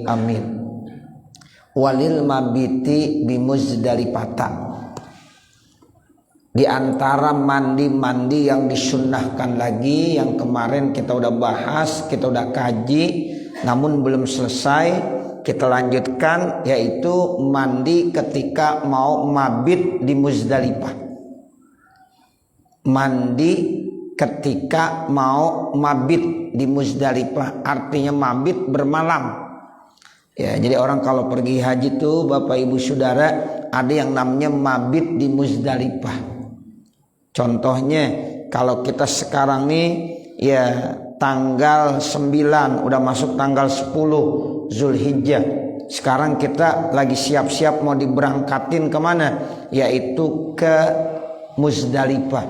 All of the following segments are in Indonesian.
Amin. Walil mabiti bimuzdalifah. Di antara mandi-mandi yang disunnahkan lagi, yang kemarin kita udah bahas, kita udah kaji, namun belum selesai, kita lanjutkan, yaitu mandi ketika mau mabit di Muzdalifah. Mandi ketika mau mabit di Muzdalifah, artinya mabit bermalam. Ya, jadi orang kalau pergi haji tuh Bapak Ibu Saudara, ada yang namanya mabit di Muzdalifah. Contohnya kalau kita sekarang nih ya tanggal 9 udah masuk tanggal 10 Zulhijjah. Sekarang kita lagi siap-siap mau diberangkatin kemana? Yaitu ke Muzdalifah.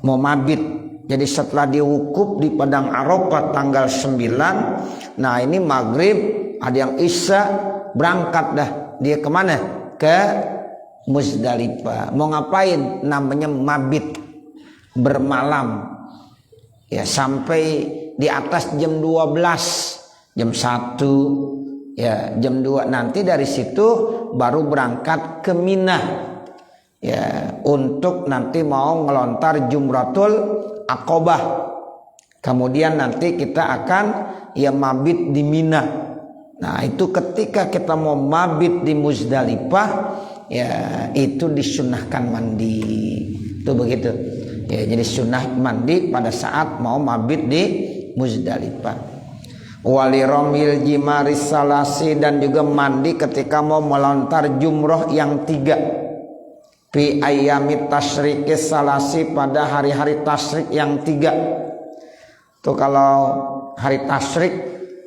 Mau mabit. Jadi setelah diwukuf di Padang Arafah tanggal 9, nah ini maghrib, ada yang isya, berangkat dah. Dia kemana? Ke Muzdalifah. Mau ngapain? Namanya mabit, bermalam. Ya sampai di atas jam 12, jam 1, ya jam 2. Nanti dari situ baru berangkat ke Mina. Ya, untuk nanti mau ngelontar Jumratul Aqobah. Kemudian nanti kita akan ya mabit di Mina. Nah, itu ketika kita mau mabit di Muzdalifah, ya itu disunnahkan mandi. Itu begitu. Ya, jadi sunnah mandi pada saat mau mabit di Muzdalifah. Waliromil jimaris salasi, dan juga mandi ketika mau melontar jumroh yang 3. Fi ayyamit tasyriqi salasi, pada hari-hari tasyrik yang 3. Tuh kalau hari tasyrik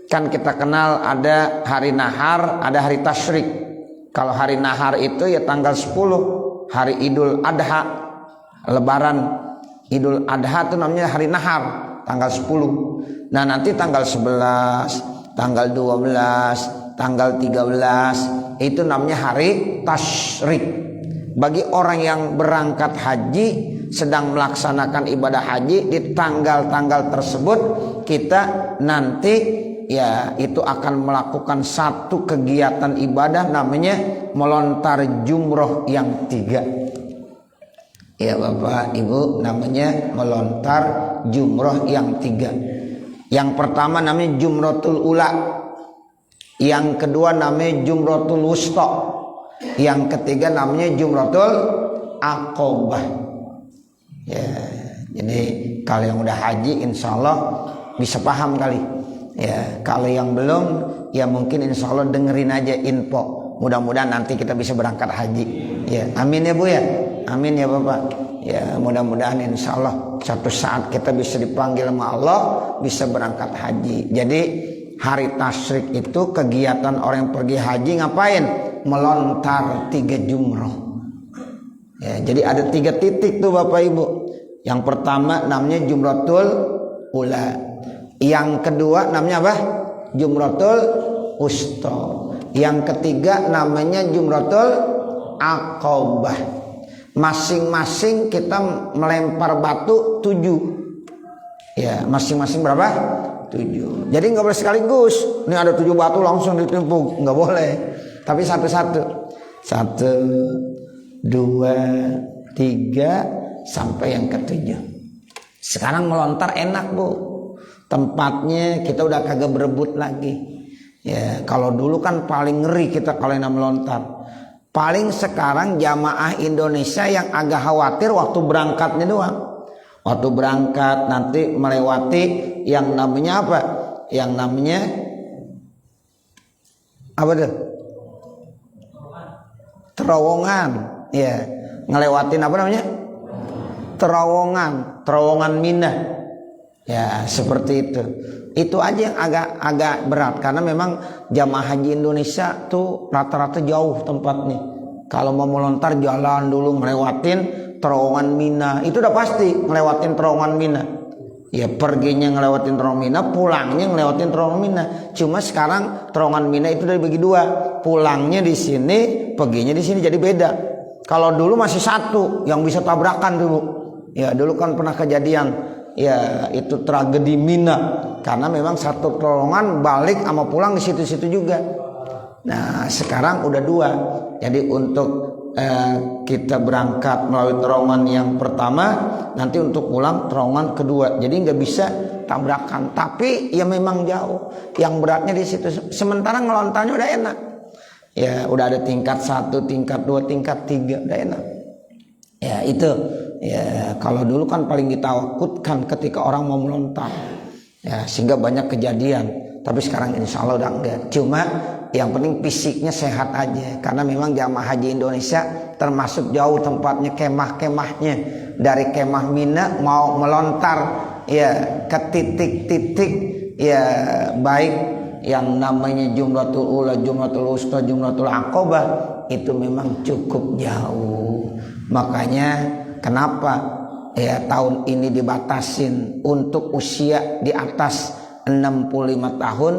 kan kita kenal ada hari nahar, ada hari tasyrik. Kalau hari nahar itu ya tanggal 10, hari Idul Adha, Lebaran Idul Adha itu namanya hari nahar, tanggal 10. Nah nanti tanggal 11, tanggal 12, tanggal 13 itu namanya hari tasyrik. Bagi orang yang berangkat haji, sedang melaksanakan ibadah haji, di tanggal-tanggal tersebut kita nanti ya itu akan melakukan satu kegiatan ibadah namanya melontar jumroh yang 3. Ya Bapak Ibu, namanya melontar jumroh yang 3. Yang pertama namanya jumratul ula, yang kedua namanya jumratul wusta, yang ketiga namanya Jumratul Aqobah. Ya, jadi kalau yang udah haji insya Allah bisa paham kali. Ya, kalau yang belum ya mungkin insya Allah dengerin aja info. Mudah-mudahan nanti kita bisa berangkat haji. Ya, amin ya Bu ya. Amin ya Bapak. Ya, mudah-mudahan insya Allah suatu saat kita bisa dipanggil sama Allah, bisa berangkat haji. Jadi hari tasyrik itu kegiatan orang yang pergi haji ngapain? Melontar 3 jumroh. Ya, jadi ada 3 titik tuh Bapak Ibu. Yang pertama namanya Jumratul Ula. Yang kedua namanya apa? Jumratul Wusta. Yang ketiga namanya Jumratul Aqobah. Masing-masing kita melempar batu 7. Ya, masing-masing berapa? 7. Jadi nggak boleh sekaligus. Ini ada 7 batu langsung ditimpuk, nggak boleh. Tapi satu-satu. 1, 2, 3 sampai yang ke-7. Sekarang melontar enak Bu. Tempatnya kita udah kagak berebut lagi. Ya, kalau dulu kan paling ngeri kita kalau yang melontar. Paling sekarang jamaah Indonesia yang agak khawatir waktu berangkatnya doang. Waktu berangkat nanti melewati yang namanya apa? Yang namanya apa tuh? Terowongan. Ya, ngelewatin apa namanya? Terowongan Mina. Ya, seperti itu. Itu aja yang agak berat karena memang jamaah haji Indonesia tuh rata-rata jauh tempatnya. Kalau mau melontar jalan dulu ngelewatin terowongan Mina. Itu udah pasti ngelewatin terowongan Mina. Ya perginya ngelewatin terowongan Mina, pulangnya ngelewatin terowongan Mina. Cuma sekarang terowongan Mina itu udah dibagi 2. Pulangnya di sini, perginya di sini, jadi beda. Kalau dulu masih satu yang bisa tabrakan dulu. Ya dulu kan pernah kejadian ya itu tragedi Mina, karena memang satu terowongan balik sama pulang di situ-situ juga. Nah sekarang udah 2. Jadi untuk kita berangkat melalui terowongan yang pertama, nanti untuk pulang terowongan kedua. Jadi nggak bisa tabrakan. Tapi ya memang jauh. Yang beratnya di situ. Sementara ngelontarnya udah enak. Ya udah ada tingkat 1, tingkat 2, tingkat 3, udah enak. Ya itu. Ya kalau dulu kan paling ditakutkan ketika orang mau melontar. Ya sehingga banyak kejadian. Tapi sekarang insya Allah udah enggak. Cuma yang penting fisiknya sehat aja. Karena memang jamaah haji Indonesia termasuk jauh tempatnya kemah-kemahnya. Dari kemah Mina mau melontar ya ke titik-titik ya baik yang namanya Jumratul Ula, Jumratul Wusta, Jumratul Aqobah, itu memang cukup jauh. Makanya kenapa ya tahun ini dibatasin untuk usia di atas 65 tahun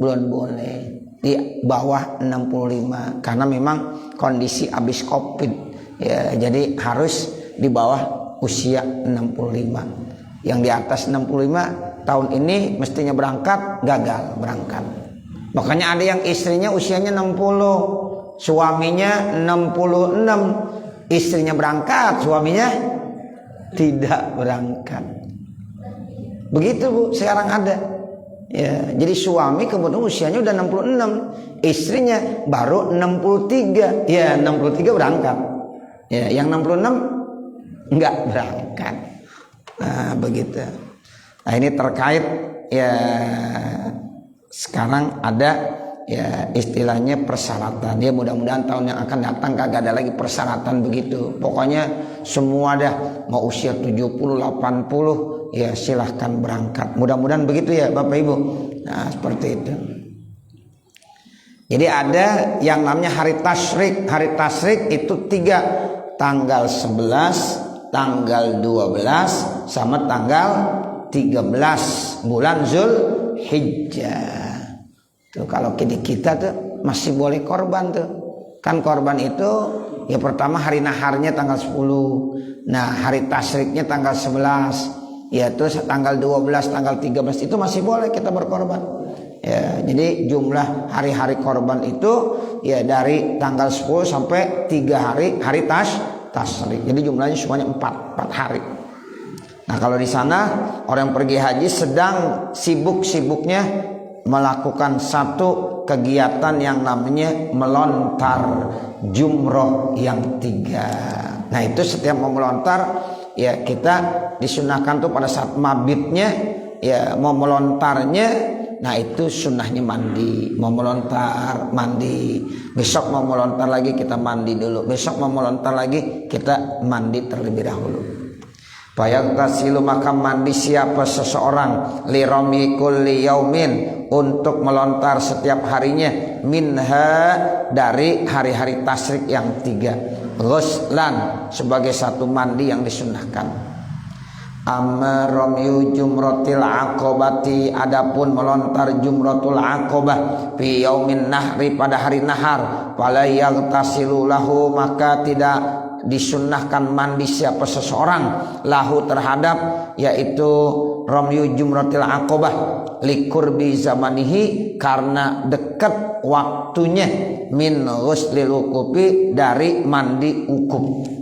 belum boleh, di bawah 65 karena memang kondisi habis Covid ya, jadi harus di bawah usia 65. Yang di atas 65 tahun ini mestinya berangkat, gagal berangkat. Makanya ada yang istrinya usianya 60, suaminya 66, istrinya berangkat, suaminya tidak berangkat. Begitu Bu, sekarang ada. Ya, jadi suami kemudian usianya udah 66, istrinya baru 63. Ya, 63 berangkat. Ya, yang 66 enggak berangkat. Nah, begitu. Nah, ini terkait ya sekarang ada ya istilahnya persyaratan. Ya mudah-mudahan tahun yang akan datang kagak ada lagi persyaratan begitu. Pokoknya semua dah mau usia 70, 80 ya silahkan berangkat. Mudah-mudahan begitu ya Bapak Ibu. Nah seperti itu. Jadi ada yang namanya hari tasyrik. Hari tasyrik itu 3, tanggal 11, tanggal 12 sama tanggal 13 bulan Zulhijjah. Tuh kalau kita tuh masih boleh korban tuh. Kan korban itu ya pertama hari naharnya tanggal 10. Nah, hari tasyriknya tanggal 11. Ya terus tanggal 12, tanggal 13 itu masih boleh kita berkorban. Ya, jadi jumlah hari-hari korban itu ya dari tanggal 10 sampai 3 hari tasyrik. Jadi jumlahnya semuanya 4 hari. Nah, kalau di sana orang pergi haji sedang sibuk-sibuknya melakukan satu kegiatan yang namanya melontar jumroh yang 3. Nah, itu setiap mau melontar ya kita disunahkan tuh pada saat mabitnya ya mau melontarnya. Nah itu sunnahnya mandi. Mau melontar mandi, besok mau melontar lagi kita mandi dulu, besok mau melontar lagi kita mandi terlebih dahulu. Fayaghtasilu maka mandi siapa seseorang lirami kulli yaumin untuk melontar setiap harinya minha dari hari-hari tasyrik yang 3 ghuslan sebagai satu mandi yang disunahkan. Amma ramyu jumratil aqobati adapun melontar jumratul aqobah fi yaumin nahri pada hari nahar fala yaghtasilu lahu maka tidak disunnahkan mandi siapa seseorang lahu terhadap yaitu ramyu jumratil aqobah liqurbi zamanihi karena dekat waktunya min ghuslil wuqufi dari mandi wukuf.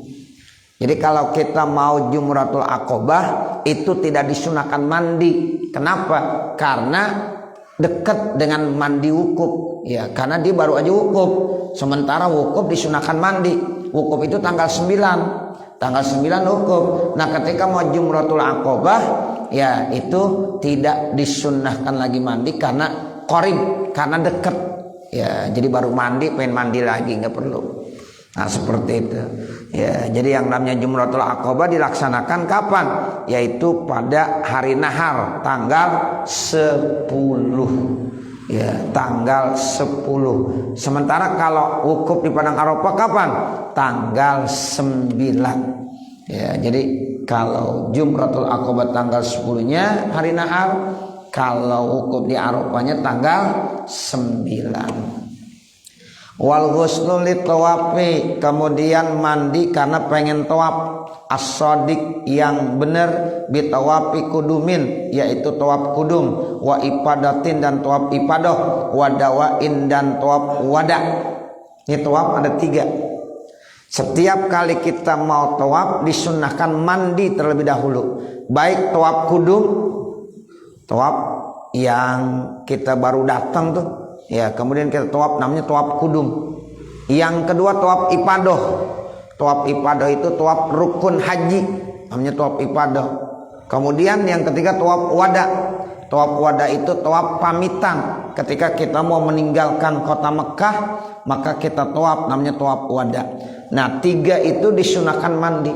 Jadi kalau kita mau jumratul aqobah itu tidak disunahkan mandi. Kenapa? Karena dekat dengan mandi wukuf. Ya, karena dia baru aja wukuf. Sementara wukuf disunahkan mandi. Wukuf itu tanggal 9. Tanggal 9 wukuf. Nah, ketika mau jumratul aqobah ya itu tidak disunahkan lagi mandi karena qarib, karena dekat. Ya, jadi baru mandi pengen mandi lagi enggak perlu. Nah seperti itu ya, jadi yang namanya jumratul aqobah dilaksanakan kapan? Yaitu pada hari nahar tanggal 10 ya, tanggal 10. Sementara kalau wukuf di padang Arafah kapan? Tanggal 9 ya. Jadi kalau jumratul aqobah tanggal 10-nya hari nahar, kalau wukuf di Arafahnya tanggal 9. Wal ghuslu litawafi, kemudian mandi karena pengen tawaf. As-shadiq, yang benar, bitawafi kudumin, yaitu tawaf kudum, wa ipadatin, dan tawaf ipadah, wa dawain, dan tawaf wada. Ini tawaf ada 3. Setiap kali kita mau tawaf disunnahkan mandi terlebih dahulu. Baik tawaf kudum, tawaf yang kita baru datang tuh, ya, kemudian kita tawaf namanya tawaf kudum. Yang kedua tawaf ipadah. Tawaf ipadah itu tawaf rukun haji, namanya tawaf ipadah. Kemudian yang ketiga tawaf wada. Tawaf wada itu tawaf pamitan. Ketika kita mau meninggalkan kota Mekah, maka kita tawaf, namanya tawaf wada. Nah, 3 itu disunahkan mandi.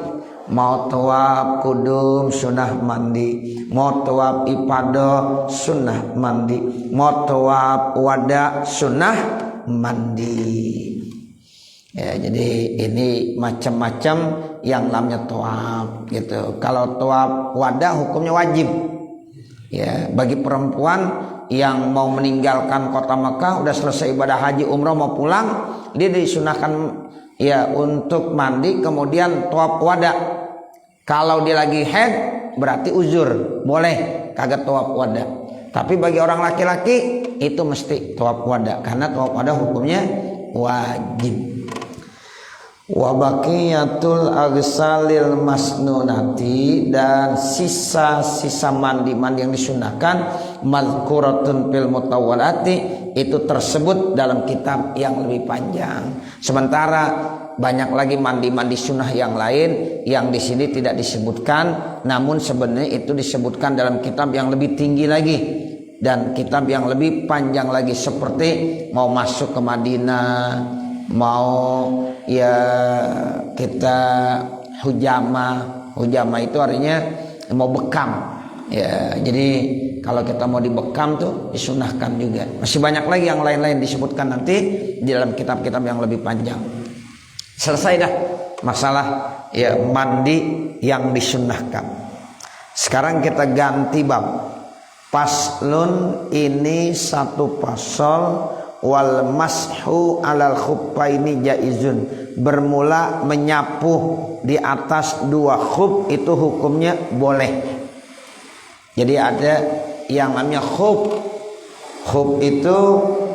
Mau tawaf kudum sunnah mandi, mau tawaf ipadah sunnah mandi, mau tawaf wada sunnah mandi. Ya, jadi ini macam-macam yang namanya tawaf gitu. Kalau tawaf wada hukumnya wajib. Ya, bagi perempuan yang mau meninggalkan kota Mekah, udah selesai ibadah haji umrah mau pulang, dia disunahkan ya untuk mandi kemudian tawaf wada. Kalau dia lagi haid berarti uzur, boleh kagak tawaf wada. Tapi bagi orang laki-laki itu mesti tawaf wada, karena tawaf wada hukumnya wajib. Wa baqiyatul aghsalil masnunati, dan sisa-sisa mandi-mandi yang disunahkan, mazkuratun fil mutawwalati, itu tersebut dalam kitab yang lebih panjang. Sementara banyak lagi mandi-mandi sunnah yang lain yang di sini tidak disebutkan, namun sebenarnya itu disebutkan dalam kitab yang lebih tinggi lagi dan kitab yang lebih panjang lagi, seperti mau masuk ke Madinah, mau ya kita hujamah itu artinya mau bekam ya. Jadi kalau kita mau dibekam tuh disunahkan juga. Masih banyak lagi yang lain-lain disebutkan nanti di dalam kitab-kitab yang lebih panjang. Selesai dah masalah ya mandi yang disunahkan. Sekarang kita ganti bab. Paslun, ini satu pasal. Wal mashu alal khuffaini jaizun, bermula menyapu di atas 2 khuf itu hukumnya boleh. Jadi ada yang namanya khuf. Khuf itu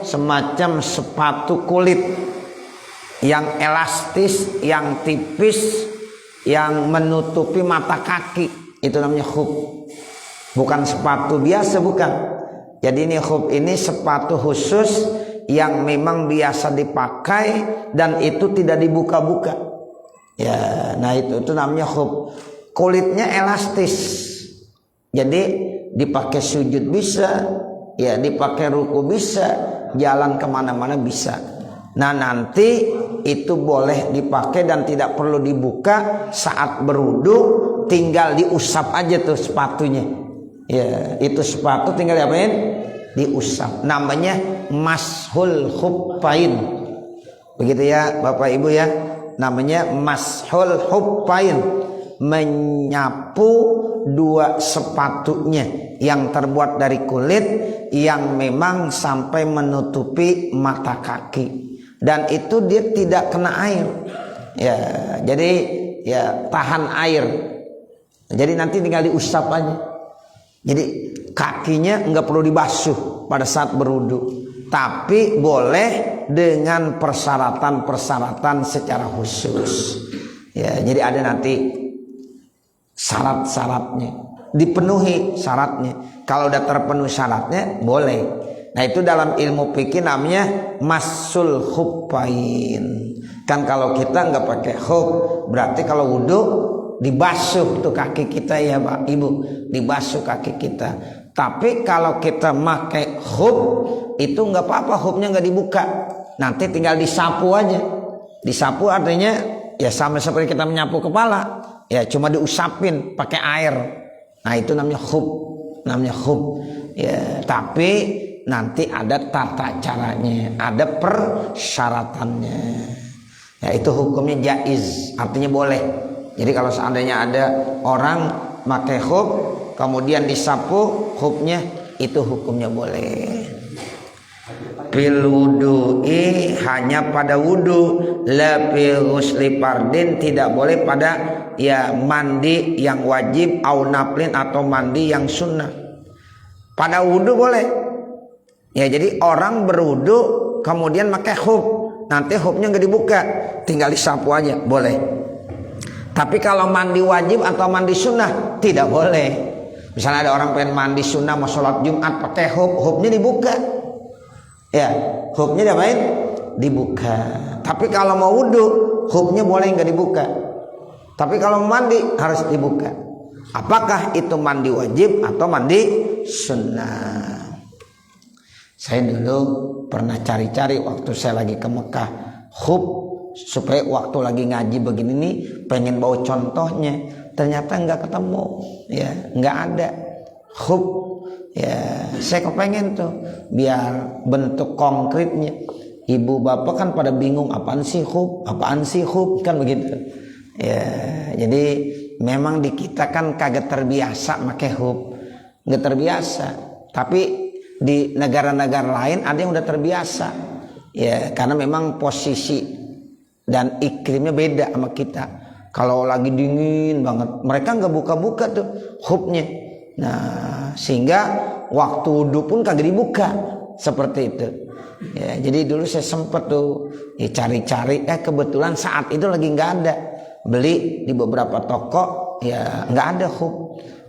semacam sepatu kulit yang elastis, yang tipis, yang menutupi mata kaki, itu namanya khuf. Bukan sepatu biasa, bukan. Jadi ini khuf ini sepatu khusus yang memang biasa dipakai dan itu tidak dibuka-buka. Ya, nah itu namanya khuf. Kulitnya elastis. Jadi dipakai sujud bisa, ya dipakai ruku bisa, jalan kemana-mana bisa. Nah nanti itu boleh dipakai dan tidak perlu dibuka saat berwudu, tinggal diusap aja tuh sepatunya. Ya, itu sepatu tinggal diapain? Diusap. Namanya mashul khuffain. Begitu ya Bapak Ibu ya. Namanya mashul khuffain, menyapu 2 sepatunya yang terbuat dari kulit yang memang sampai menutupi mata kaki, dan itu dia tidak kena air. Ya, jadi ya tahan air. Jadi nanti tinggal diusap aja. Jadi kakinya nggak perlu dibasuh pada saat berwudu, tapi boleh dengan persyaratan-persyaratan secara khusus. Ya, jadi ada nanti syarat-syaratnya, dipenuhi syaratnya. Kalau udah terpenuhi syaratnya boleh. Nah itu dalam ilmu fikih namanya masul khuffain. Kan kalau kita nggak pakai khuf, berarti kalau wudu dibasuh tuh kaki kita ya Pak Ibu, dibasuh kaki kita. Tapi kalau kita pakai khuf itu nggak apa-apa, khufnya nggak dibuka, nanti tinggal disapu aja. Disapu artinya ya sama seperti kita menyapu kepala, ya cuma diusapin pakai air. Nah itu namanya khuf, ya. Tapi nanti ada tata caranya, ada persyaratannya. Ya itu hukumnya jaiz, artinya boleh. Jadi kalau seandainya ada orang pakai khuf kemudian disapu khufnya, itu hukumnya boleh. fil wudu'i hanya pada wudu, la fil ghusli fardin tidak boleh pada ya mandi yang wajib, au naflin atau mandi yang sunnah. Pada wudu boleh. Ya jadi orang berwudu kemudian pakai khuf, nanti khufnya nggak dibuka, tinggal disapu aja, boleh. Tapi kalau mandi wajib atau mandi sunnah tidak boleh. Misalnya ada orang pengen mandi sunnah mau sholat Jumat pakai khuf, khufnya dibuka. Ya, khufnya diapain? Dibuka. Tapi kalau mau wudu, khufnya boleh nggak dibuka. Tapi kalau mandi harus dibuka. Apakah itu mandi wajib atau mandi sunnah? Saya dulu pernah cari-cari waktu saya lagi ke Mekah, khuf supaya waktu lagi ngaji begini nih pengen bawa contohnya, ternyata nggak ketemu, ya nggak ada khuf. Ya, saya kepengen tuh biar bentuk konkretnya. Ibu bapak kan pada bingung apaan sih khuf kan begitu. Ya, jadi memang di kita kan kagak terbiasa pakai khuf, nggak terbiasa. Tapi di negara-negara lain ada yang udah terbiasa. Ya, karena memang posisi dan iklimnya beda sama kita. Kalau lagi dingin banget, mereka nggak buka-buka tuh khufnya. Nah, sehingga waktu wudu pun kagak dibuka seperti itu. Ya, jadi dulu saya sempat tuh ya cari-cari, kebetulan saat itu lagi nggak ada. Beli di beberapa toko, ya nggak ada khuf.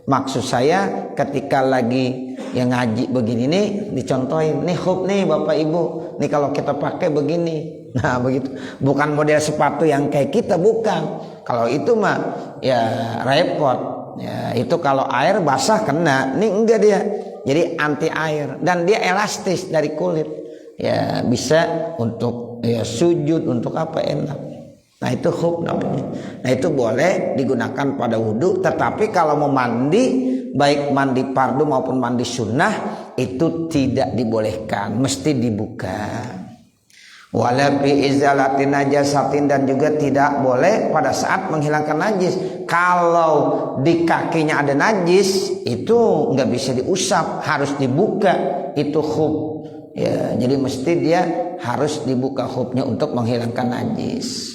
Maksud saya ketika lagi yang ngaji begini nih dicontohin, nih khuf nih Bapak Ibu, nih kalau kita pakai begini. Nah begitu, bukan model sepatu yang kayak kita, bukan. Kalau itu mah ya repot. Ya, itu kalau air basah kena, ini enggak dia. Jadi anti air dan dia elastis dari kulit. Ya bisa untuk ya sujud, untuk apa enak. Nah itu khuf namanya. Nah itu boleh digunakan pada wudu, tetapi kalau mau mandi, baik mandi fardu maupun mandi sunnah itu tidak dibolehkan, mesti dibuka. Wala fi izalati najasatin, dan juga tidak boleh pada saat menghilangkan najis. Kalau di kakinya ada najis itu nggak bisa diusap, harus dibuka itu khuf. Ya, jadi mesti dia harus dibuka khufnya untuk menghilangkan najis.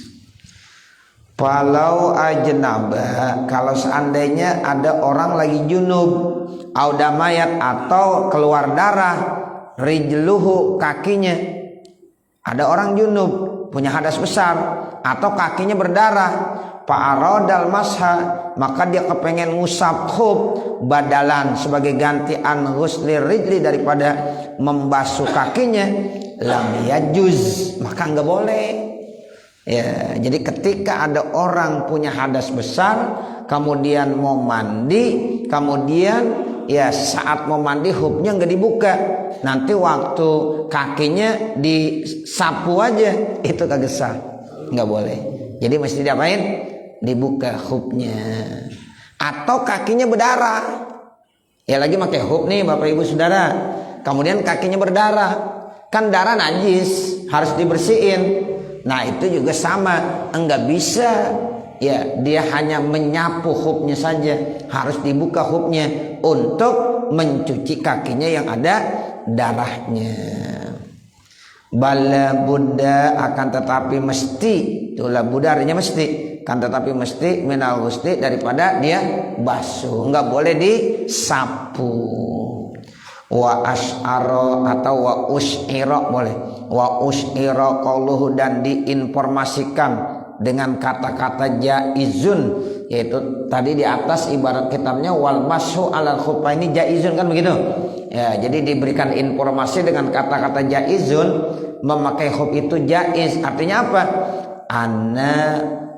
Falau ajnaba, kalau seandainya ada orang lagi junub, audamayat atau keluar darah, rijluhu kakinya. Ada orang junub punya hadas besar atau kakinya berdarah, fa'aradal masha, maka dia kepengen ngusap khuf badalan sebagai gantian ghuslir rijli, daripada membasuh kakinya, lam yajuz, maka enggak boleh. Ya, jadi ketika ada orang punya hadas besar kemudian mau mandi, kemudian ya saat mau mandi khufnya enggak dibuka, nanti waktu kakinya disapu aja itu kagak sah, nggak boleh. Jadi mesti diapain? Dibuka khufnya. Atau kakinya berdarah, ya lagi pakai khuf nih Bapak Ibu Saudara, kemudian kakinya berdarah, kan darah najis harus dibersihin. Nah itu juga sama, enggak bisa. Ya dia hanya menyapu khufnya saja, harus dibuka khufnya untuk mencuci kakinya yang ada darahnya. Bala buddha, akan tetapi mesti, itulah buddha artinya mesti, kan tetapi mesti minal ghusli, daripada dia basuh, enggak boleh disapu. Wa asy'ara atau wa usy'ira boleh, wa usy'ira qauluhu, dan diinformasikan dengan kata-kata jaizun, yaitu tadi di atas ibarat kitabnya wal mashu alal khuffaini jaizun, kan begitu ya. Jadi diberikan informasi dengan kata-kata jaizun, memakai khuf itu jaiz. Artinya apa? Anna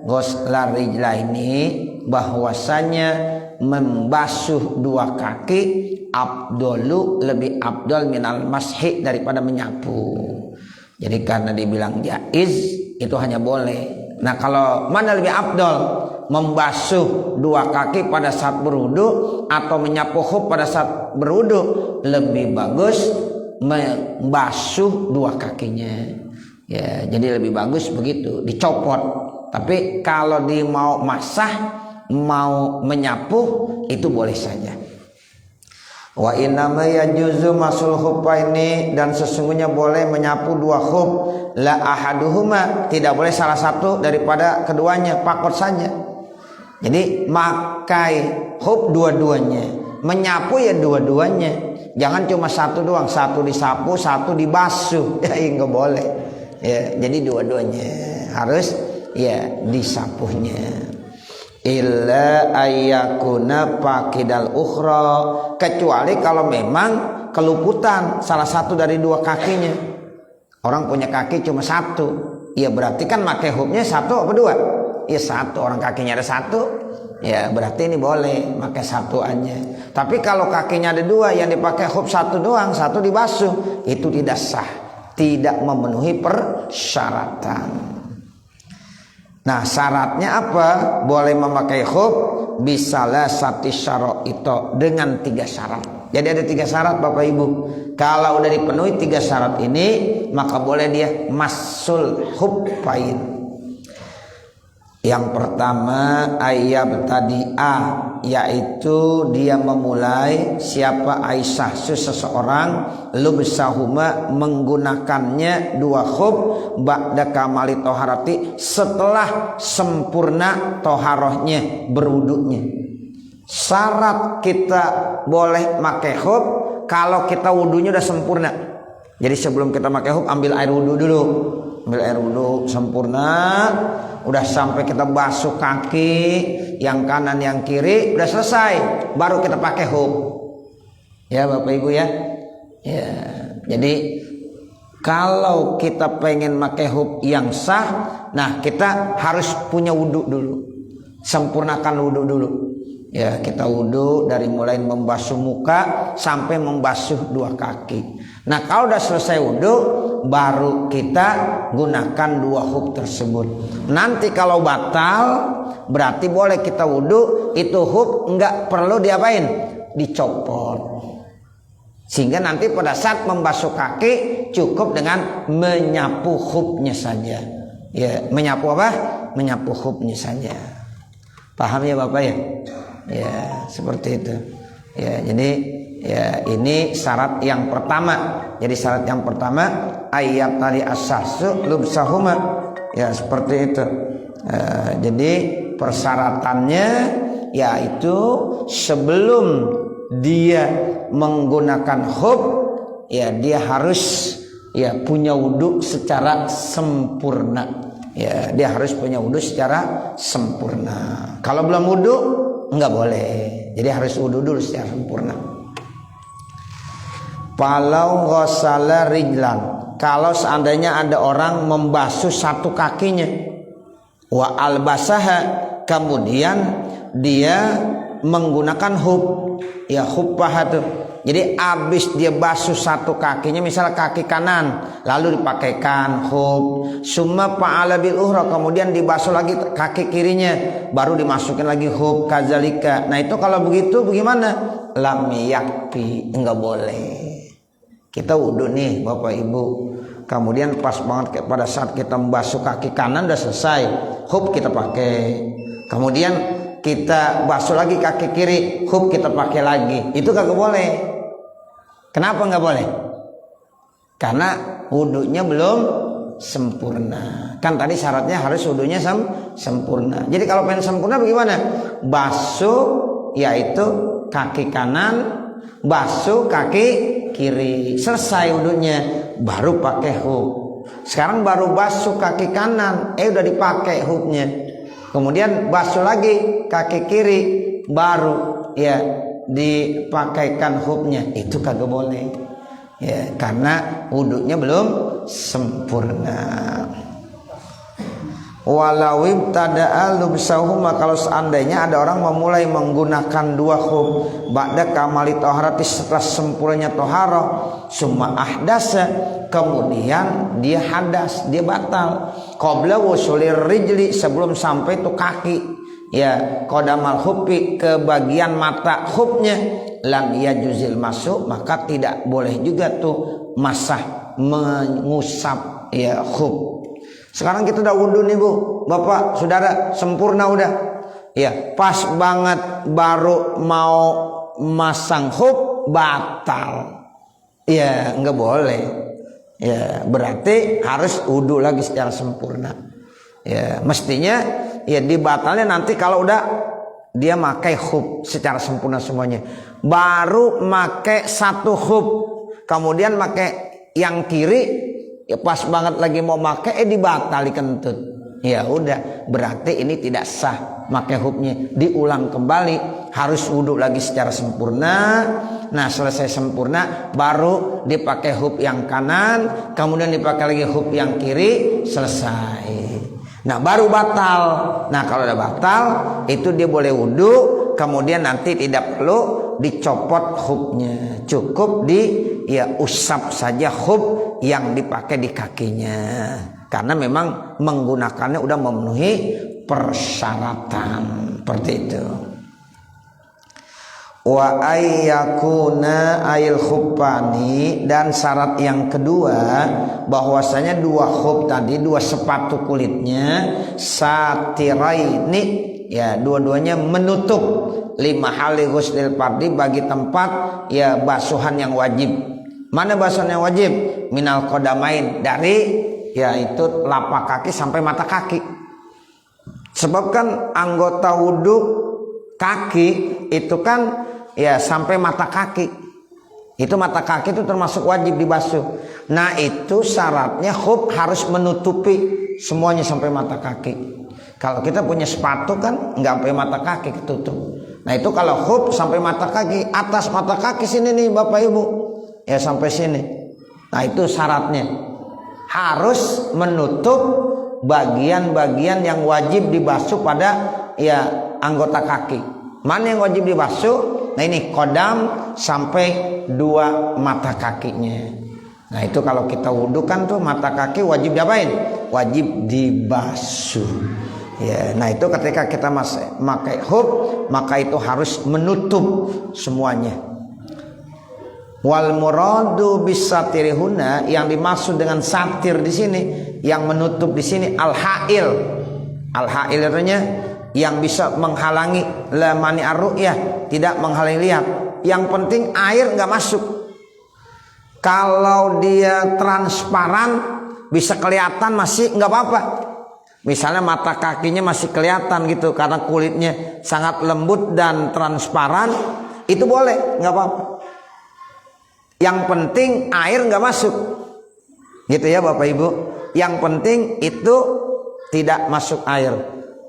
ghuslar rijlaini, bahwasanya membasuh dua kaki afdalu, lebih afdal minal mashi, daripada menyapu. Jadi karena dibilang jaiz itu hanya boleh. Nah kalau mana lebih afdal, membasuh dua kaki pada saat berwudu atau menyapu khuf pada saat berwudu? Lebih bagus membasuh dua kakinya. Ya, jadi lebih bagus begitu, dicopot. Tapi kalau di mau masah, mau menyapu, itu boleh saja. Wa innama yajuzu masul khuffaini, dan sesungguhnya boleh menyapu dua khuf, la ahaduhuma, tidak boleh salah satu daripada keduanya, pakot saja. Jadi makai khuf dua-duanya, menyapu ya dua-duanya. Jangan cuma satu doang, satu disapu, satu dibasuh. Ya enggak boleh. Ya, jadi dua-duanya harus ya disapuhnya. Illa ayyakuna faqidal ukhra, kecuali kalau memang keluputan salah satu dari dua kakinya. Orang punya kaki cuma satu, ya berarti kan pakai hubnya satu apa dua? Ya satu, orang kakinya ada satu, ya berarti ini boleh pakai satu aja. Tapi kalau kakinya ada dua, yang dipakai hub satu doang, satu dibasuh, itu tidak sah, tidak memenuhi persyaratan. Nah, syaratnya apa? Boleh memakai khuf bisalah sati syara itu, dengan 3 syarat. Jadi ada 3 syarat Bapak Ibu. Kalau udah dipenuhi 3 syarat ini, maka boleh dia masul khuffain. Yang pertama ayat tadi'ah, yaitu dia memulai, siapa Aisyah seseorang, lubsahuma, menggunakannya dua khuf, ba'da kamali toharati, setelah sempurna toharohnya, berwudunya. Syarat kita boleh pakai khuf kalau kita wudunya udah sempurna. Jadi sebelum kita pakai khuf, ambil air wudu dulu, ambil air wudu sempurna. Udah sampai kita basuh kaki yang kanan yang kiri, udah selesai, baru kita pakai khuf. Ya Bapak Ibu ya. Ya. Jadi kalau kita pengen pakai khuf yang sah, nah kita harus punya wudu dulu. Sempurnakan wudu dulu. Ya, kita wudu dari mulai membasuh muka sampai membasuh 2 kaki. Nah, kalau udah selesai wudu, baru kita gunakan 2 khuf tersebut. Nanti kalau batal, berarti boleh kita wudu, itu khuf enggak perlu diapain? Dicopot. Sehingga nanti pada saat membasuh kaki cukup dengan menyapu khufnya saja. Ya, menyapu apa? Menyapu khufnya saja. Paham ya Bapak ya? Ya, seperti itu. Ya, jadi ya ini syarat yang pertama. Jadi syarat yang pertama ayat tadi asasu lubsahuma. Ya, seperti itu. Jadi persyaratannya yaitu sebelum dia menggunakan khuf, ya dia harus ya punya wudu secara sempurna. Ya, dia harus punya wudu secara sempurna. Kalau belum wudu enggak boleh. Jadi harus wudu dulu secara sempurna. Palau ghasala rijlan, kalau seandainya ada orang membasuh satu kakinya, wa albasaha, kemudian dia menggunakan khuf, ya khuffah tuh. Jadi abis dia basuh satu kakinya, misalnya kaki kanan, lalu dipakaikan khuf, summa fa'ala bil ukhra, kemudian dibasuh lagi kaki kirinya, baru dimasukin lagi khuf, kazalika. Nah itu kalau begitu bagaimana? Lam yakfi, enggak boleh. Kita wudu nih Bapak Ibu, kemudian pas banget pada saat kita membasuh kaki kanan udah selesai, khuf kita pakai, kemudian kita basuh lagi kaki kiri, khuf kita pakai lagi, itu kagak boleh. Kenapa nggak boleh? Karena wudunya belum sempurna. Kan tadi syaratnya harus wudunya sempurna. Jadi kalau pengen sempurna bagaimana? Basuh yaitu kaki kanan, basuh kaki kiri, selesai wudunya, baru pakai khuf. Sekarang baru basuh kaki kanan, udah dipakai khufnya. Kemudian basuh lagi kaki kiri, baru ya dipakaikan khufnya, itu kagak boleh. Ya, karena wudunya belum sempurna. Walau ibtada'a lubsahuma, kalau seandainya ada orang memulai menggunakan 2 khuf ba'da kamali taharati, setelah sempurnanya taharah, summa ahdasa, kemudian dia hadas, dia batal, qabla wusulir rijli, sebelum sampai tuh kaki, ya qadamal khuffi, ke bagian mata khufnya, lam yajuzil masuk, maka tidak boleh juga tuh masah, mengusap ya khuf. Sekarang kita udah wudu nih Bu, Bapak, Saudara, sempurna udah. Ya, pas banget baru mau masang khuf, batal. Ya nggak boleh. Ya berarti harus wudu lagi secara sempurna. Ya mestinya ya dibatalnya nanti kalau udah dia makai khuf secara sempurna semuanya. Baru makai satu khuf, kemudian makai yang kiri, ya pas banget lagi mau makai dibatali kentut. Ya udah berarti ini tidak sah makai khufnya, diulang kembali, harus wudhu lagi secara sempurna. Nah selesai sempurna baru dipakai khuf yang kanan, kemudian dipakai lagi khuf yang kiri, selesai. Nah baru batal. Nah kalau udah batal itu dia boleh wudhu, kemudian nanti tidak perlu dicopot khufnya, cukup usap saja khuf yang dipakai di kakinya, karena memang menggunakannya udah memenuhi persyaratan seperti itu. Wa ayyakuna ayil khufani, dan syarat yang kedua bahwasanya dua khuf tadi, dua sepatu kulitnya, satiraini, ya dua-duanya menutup lima hali ghusnil fardi, bagi tempat ya basuhan yang wajib. Mana basuhan yang wajib? Minal qadamain, dari ya itu lapak kaki sampai mata kaki. Sebab kan anggota wudu kaki itu kan ya sampai mata kaki. Itu mata kaki itu termasuk wajib dibasuh. Nah itu syaratnya khuf harus menutupi semuanya sampai mata kaki. Kalau kita punya sepatu kan nggak sampai mata kaki ketutup. Nah itu kalau khuf sampai mata kaki, atas mata kaki sini nih Bapak Ibu, ya sampai sini. Nah itu syaratnya harus menutup bagian-bagian yang wajib dibasuh pada ya anggota kaki. Mana yang wajib dibasuh? Nah ini kodam sampai dua mata kakinya. Nah itu kalau kita wudhu kan tuh mata kaki wajib diapain? Wajib dibasuh. Ya, nah itu ketika kita pakai khuf maka itu harus menutup semuanya. Wal muradu bisatirihuna, yang dimaksud dengan satir di sini, yang menutup di sini al-ha'il. Al-ha'il artinya yang bisa menghalangi la mani ar-ru'yah, tidak menghalangi lihat. Yang penting air nggak masuk. Kalau dia transparan bisa kelihatan masih nggak apa-apa. Misalnya mata kakinya masih kelihatan gitu karena kulitnya sangat lembut dan transparan, itu boleh, nggak apa-apa. Yang penting air nggak masuk, gitu ya Bapak Ibu. Yang penting itu tidak masuk air.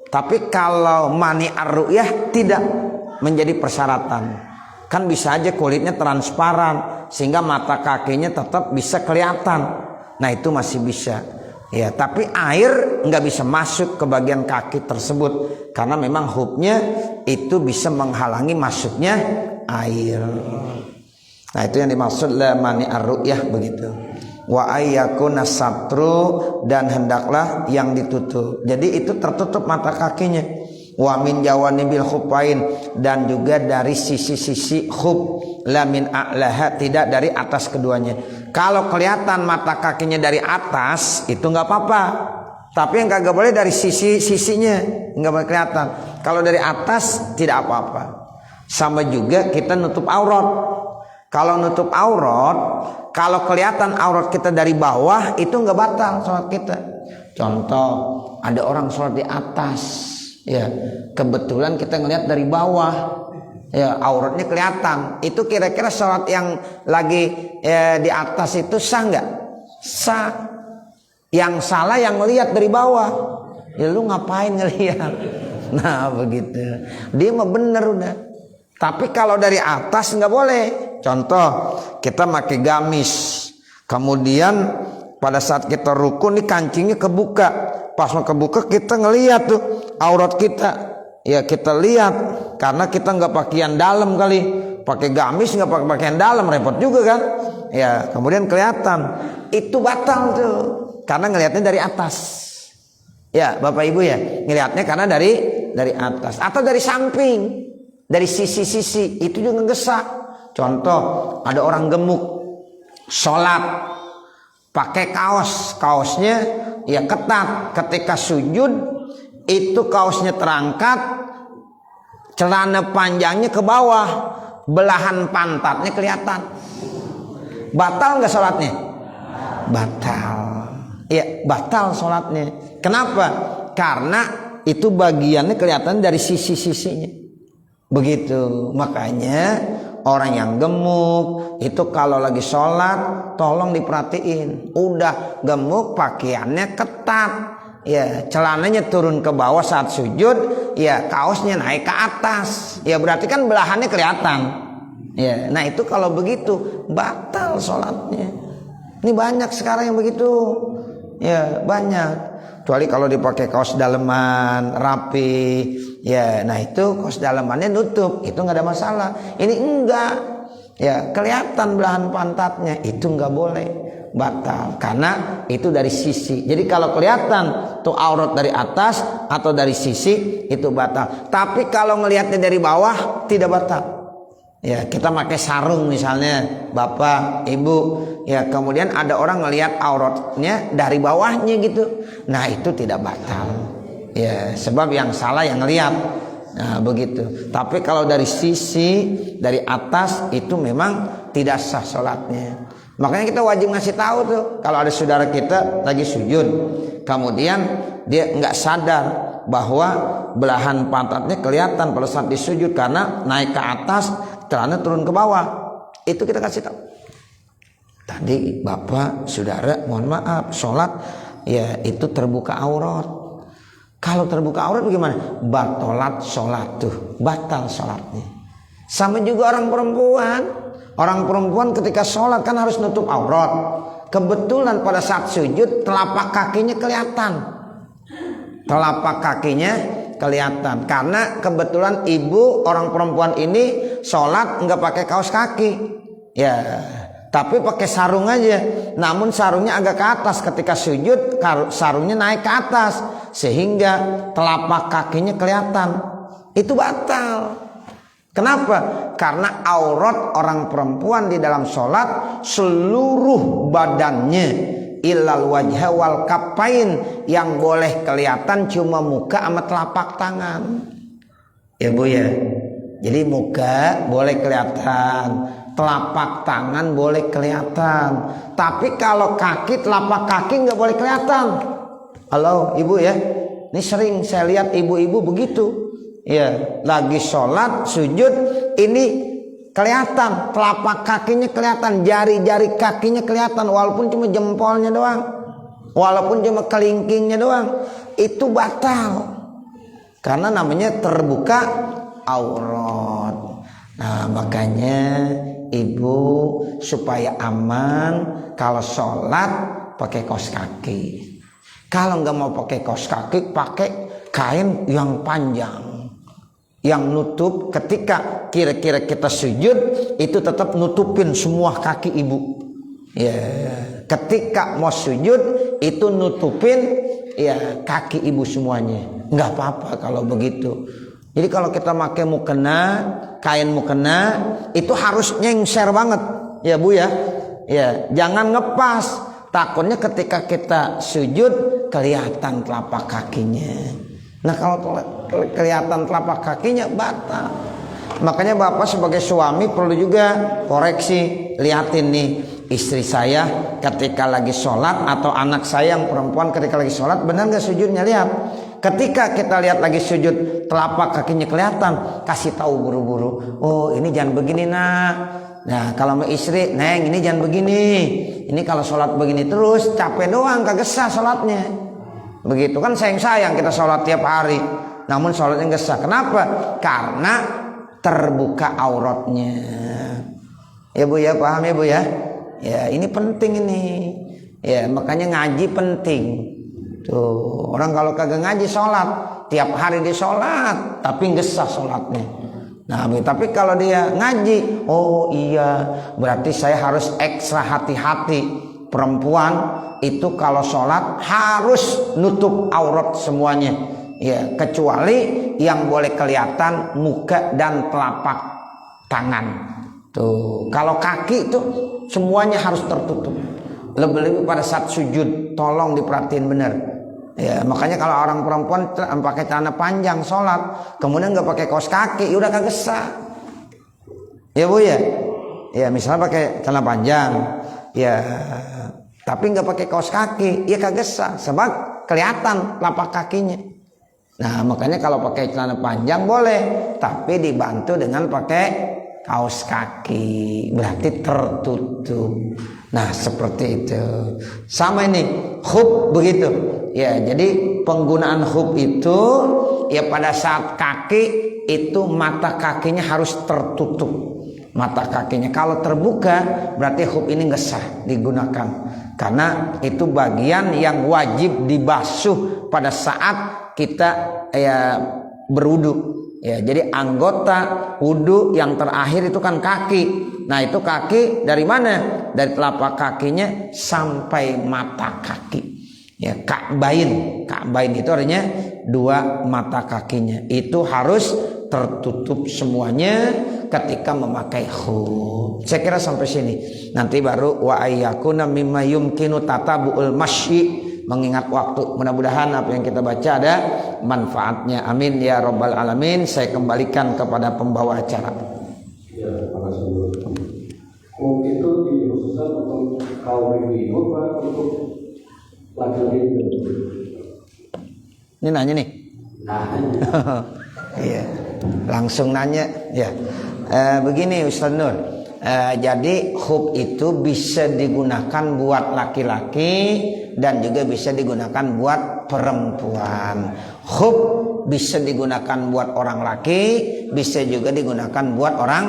Tapi kalau mani ar-ru'yah tidak menjadi persyaratan. Kan bisa aja kulitnya transparan sehingga mata kakinya tetap bisa kelihatan. Nah itu masih bisa. Ya, tapi air nggak bisa masuk ke bagian kaki tersebut karena memang khufnya itu bisa menghalangi masuknya air. Nah itu yang dimaksud la mani ar-ru'yah begitu. Wa ayyakuna satru, dan hendaklah yang ditutup. Jadi itu tertutup mata kakinya. Wa min jawanibil khufain, dan juga dari sisi-sisi khuf, la min a'laha, tidak dari atas keduanya. Kalau kelihatan mata kakinya dari atas itu nggak apa-apa. Tapi yang kagak boleh dari sisi-sisinya, nggak boleh kelihatan. Kalau dari atas tidak apa-apa. Sama juga kita nutup aurat. Kalau nutup aurat, kalau kelihatan aurat kita dari bawah itu nggak batal sholat kita. Contoh, ada orang sholat di atas, ya kebetulan kita ngelihat dari bawah, ya auratnya kelihatan. Itu kira-kira sholat yang lagi di atas itu sah nggak? Sah. Yang salah yang ngelihat dari bawah. Ya lu ngapain ngelihat? Nah begitu. Dia mah bener udah. Tapi kalau dari atas nggak boleh. Contoh, kita pakai gamis, kemudian pada saat kita ruku nih kancingnya kebuka, pas mau kebuka kita ngelihat tuh aurat kita, ya kita lihat karena kita nggak pakaian dalam kali, pakai gamis nggak pakai pakaian dalam repot juga kan, ya kemudian kelihatan itu batal tuh karena ngelihatnya dari atas, ya Bapak Ibu ya ngelihatnya karena dari atas atau dari samping, dari sisi-sisi itu juga ngegesak. Contoh, ada orang gemuk sholat pakai kaosnya ya ketat, ketika sujud itu kaosnya terangkat, celana panjangnya ke bawah, belahan pantatnya kelihatan, batal nggak sholatnya? Batal. Ya, batal sholatnya. Kenapa? Karena itu bagiannya kelihatan dari sisi-sisinya. Begitu. Makanya orang yang gemuk itu kalau lagi sholat tolong diperhatiin. Udah gemuk pakaiannya ketat, ya celananya turun ke bawah saat sujud, ya kaosnya naik ke atas, ya berarti kan belahannya kelihatan. Ya, nah itu kalau begitu batal sholatnya. Ini banyak sekarang yang begitu. Ya banyak. Kecuali kalau dipakai kaos daleman rapi, ya nah itu kaos dalemannya nutup, itu nggak ada masalah. Ini enggak, ya kelihatan belahan pantatnya, itu nggak boleh, batal. Karena itu dari sisi. Jadi kalau kelihatan tuh aurat dari atas atau dari sisi itu batal. Tapi kalau ngelihatnya dari bawah tidak batal. Ya kita pakai sarung misalnya, bapak, ibu, ya kemudian ada orang ngelihat auratnya dari bawahnya gitu, nah itu tidak batal. Ya sebab yang salah yang ngelihat, nah begitu. Tapi kalau dari sisi, dari atas itu memang tidak sah sholatnya. Makanya kita wajib ngasih tahu tuh kalau ada saudara kita lagi sujud, kemudian dia nggak sadar bahwa belahan pantatnya kelihatan pada saat disujud karena naik ke atas, celana turun ke bawah. Itu kita kasih tahu. Tadi bapak, saudara, mohon maaf, sholat ya itu terbuka aurat. Kalau terbuka aurat bagaimana? Batalat sholat tuh, batal sholatnya. Sama juga orang perempuan. Orang perempuan ketika sholat kan harus nutup aurat. Kebetulan pada saat sujud telapak kakinya kelihatan. Telapak kakinya kelihatan karena kebetulan ibu orang perempuan ini sholat nggak pakai kaos kaki, ya tapi pakai sarung aja. Namun sarungnya agak ke atas, ketika sujud sarungnya naik ke atas sehingga telapak kakinya kelihatan. Itu batal. Kenapa? Karena aurat orang perempuan di dalam sholat seluruh badannya illal wajha wal kapain, yang boleh kelihatan cuma muka sama telapak tangan. Ya Bu ya. Jadi muka boleh kelihatan, telapak tangan boleh kelihatan. Tapi kalau kaki, telapak kaki nggak boleh kelihatan. Halo Ibu ya. Ini sering saya lihat ibu-ibu begitu. Ya, lagi sholat sujud ini kelihatan telapak kakinya kelihatan, jari-jari kakinya kelihatan walaupun cuma jempolnya doang, walaupun cuma kelingkingnya doang, itu batal karena namanya terbuka aurat. Nah makanya ibu supaya aman kalau sholat pakai kaos kaki. Kalau nggak mau pakai kaos kaki, pakai kain yang panjang yang nutup. Ketika kira-kira kita sujud itu tetap nutupin semua kaki ibu. Ya, ketika mau sujud itu nutupin ya kaki ibu semuanya. Nggak apa-apa kalau begitu. Jadi kalau kita pakai mukena, kain mukena itu harus nyengser banget, ya Bu ya. Ya, jangan ngepas. Takutnya ketika kita sujud kelihatan telapak kakinya. Nah kalau kelihatan telapak kakinya batal. Makanya bapak sebagai suami perlu juga koreksi. Lihatin nih istri saya ketika lagi sholat, atau anak saya yang perempuan ketika lagi sholat, benar gak sujudnya? Lihat. Ketika kita lihat lagi sujud telapak kakinya kelihatan, kasih tahu buru-buru. Oh ini jangan begini nak. Nah kalau mau istri, neng ini jangan begini. Ini kalau sholat begini terus capek doang, kagak sah sholatnya. Begitu kan, sayang kita sholat tiap hari, namun sholatnya nggak sah. Kenapa? Karena terbuka auratnya. Ya Bu ya, paham ya Bu ya? Ya ini penting ini. Ya makanya ngaji penting. Tuh orang kalau kagak ngaji sholat, tiap hari dia sholat, tapi nggak sah sholatnya. Nah tapi kalau dia ngaji, oh iya berarti saya harus ekstra hati-hati. Perempuan itu kalau sholat harus nutup aurat semuanya, ya kecuali yang boleh kelihatan muka dan telapak tangan. Tuh kalau kaki itu semuanya harus tertutup. Lebih-lebih pada saat sujud, tolong diperhatiin benar. Ya makanya kalau orang perempuan pakai celana panjang sholat, kemudian nggak pakai kaos kaki, udah kagak sah. Ya Bu ya. Ya misalnya pakai celana panjang, ya tapi nggak pakai kaos kaki, ya kagak sah, sebab kelihatan telapak kakinya. Nah makanya kalau pakai celana panjang boleh, tapi dibantu dengan pakai kaos kaki, berarti tertutup. Nah seperti itu. Sama ini khuf begitu. Ya jadi penggunaan khuf itu ya pada saat kaki itu mata kakinya harus tertutup. Mata kakinya kalau terbuka berarti khuf ini nggak sah digunakan, karena itu bagian yang wajib dibasuh pada saat kita ya berwudu. Ya, jadi anggota wudu yang terakhir itu kan kaki. Nah itu kaki dari mana? Dari telapak kakinya sampai mata kaki. Ya, ka'bain itu artinya dua mata kakinya itu harus tertutup semuanya ketika memakai khuf. Saya kira sampai sini. Nanti baru wa ayyakuna mimma yumkinu tatabu'ul masyi, mengingat waktu. Mudah-mudahan apa yang kita baca ada manfaatnya. Amin ya rabbal alamin. Saya kembalikan kepada pembawa acara. Ya, terima kasih. Khuf itu dikhususkan untuk kaum ibu-ibu atau untuk laki-laki? Ini nanya nih. Iya. Langsung nanya ya. Begini Ustaz Nur, jadi khuf itu bisa digunakan buat laki-laki dan juga bisa digunakan buat perempuan. Khuf bisa digunakan buat orang laki, bisa juga digunakan buat orang